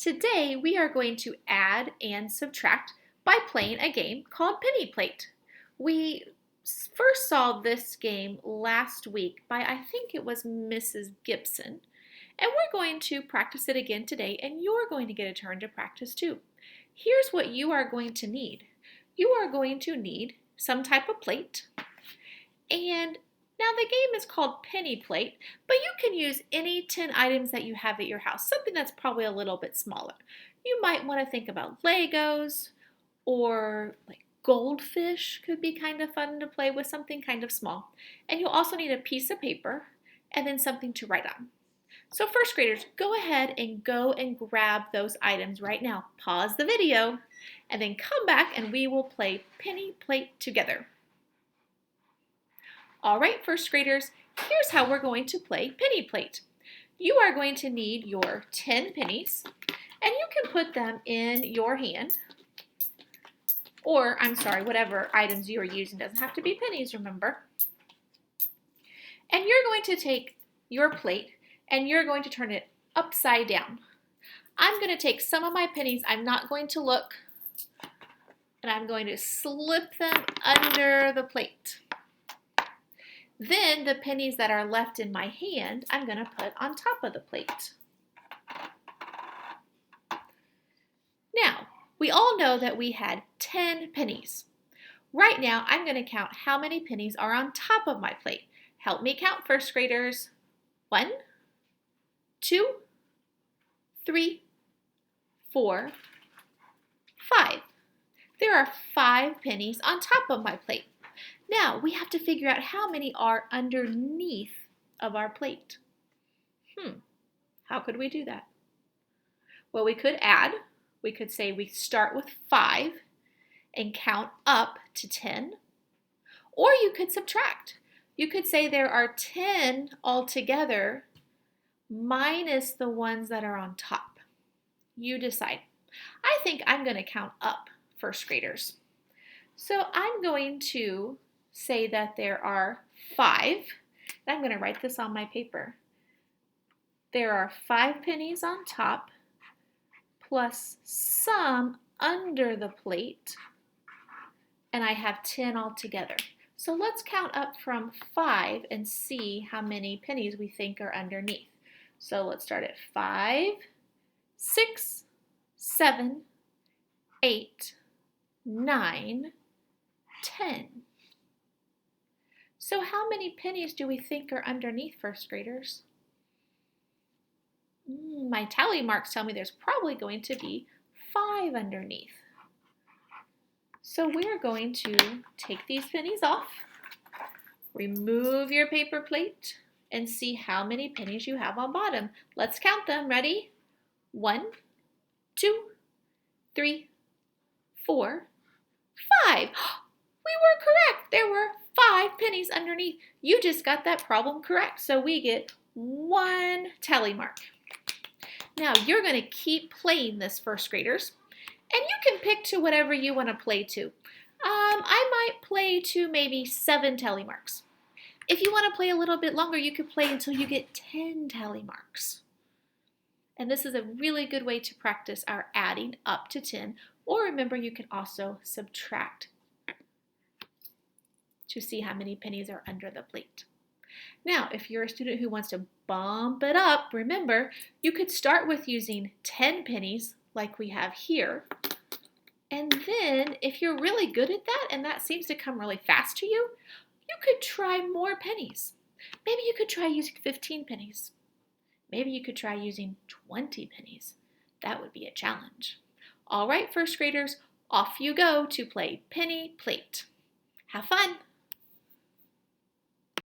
Today we are going to add and subtract by playing a game called Penny Plate. We first saw this game last week by I think it was Mrs. Gibson, and we're going to practice it again today, and you're going to get a turn to practice too. Here's what you are going to need. You are going to need some type of plate, and now the game is called Penny Plate, but you can use any 10 items that you have at your house, something that's probably a little bit smaller. You might want to think about Legos or like goldfish could be kind of fun to play with, something kind of small. And you'll also need a piece of paper and then something to write on. So first graders, go ahead and grab those items right now. Pause the video and then come back and we will play Penny Plate together. All right, first graders, here's how we're going to play Penny Plate. You are going to need your 10 pennies, and you can put them in your hand, or, whatever items you are using. Doesn't have to be pennies, remember. And you're going to take your plate, and you're going to turn it upside down. I'm going to take some of my pennies, I'm not going to look, and I'm going to slip them under the plate. Then the pennies that are left in my hand, I'm going to put on top of the plate. Now, we all know that we had 10 pennies. Right now, I'm going to count how many pennies are on top of my plate. Help me count, first graders. 1, 2, 3, 4, 5. There are 5 pennies on top of my plate. Now, we have to figure out how many are underneath of our plate. How could we do that? Well, we could add. We could say we start with 5 and count up to 10. Or you could subtract. You could say there are 10 altogether minus the ones that are on top. You decide. I think I'm going to count up, first graders. So I'm going to say that there are 5. I'm going to write this on my paper. There are 5 pennies on top plus some under the plate, and I have 10 altogether. So let's count up from 5 and see how many pennies we think are underneath. So let's start at 5, 6, 7, 8, 9, 10. So how many pennies do we think are underneath, first graders? My tally marks tell me there's probably going to be 5 underneath. So we're going to take these pennies off, remove your paper plate, and see how many pennies you have on bottom. Let's count them. Ready? 1, 2, 3, 4, 5. We were correct. There were 5 pennies underneath. You just got that problem correct. So we get 1 tally mark. Now you're going to keep playing this, first graders. And you can pick to whatever you want to play to. I might play to maybe 7 tally marks. If you want to play a little bit longer, you could play until you get 10 tally marks. And this is a really good way to practice our adding up to 10. Or remember, you can also subtract to see how many pennies are under the plate. Now, if you're a student who wants to bump it up, remember, you could start with using 10 pennies like we have here. And then, if you're really good at that and that seems to come really fast to you, you could try more pennies. Maybe you could try using 15 pennies. Maybe you could try using 20 pennies. That would be a challenge. All right, first graders, off you go to play Penny Plate. Have fun!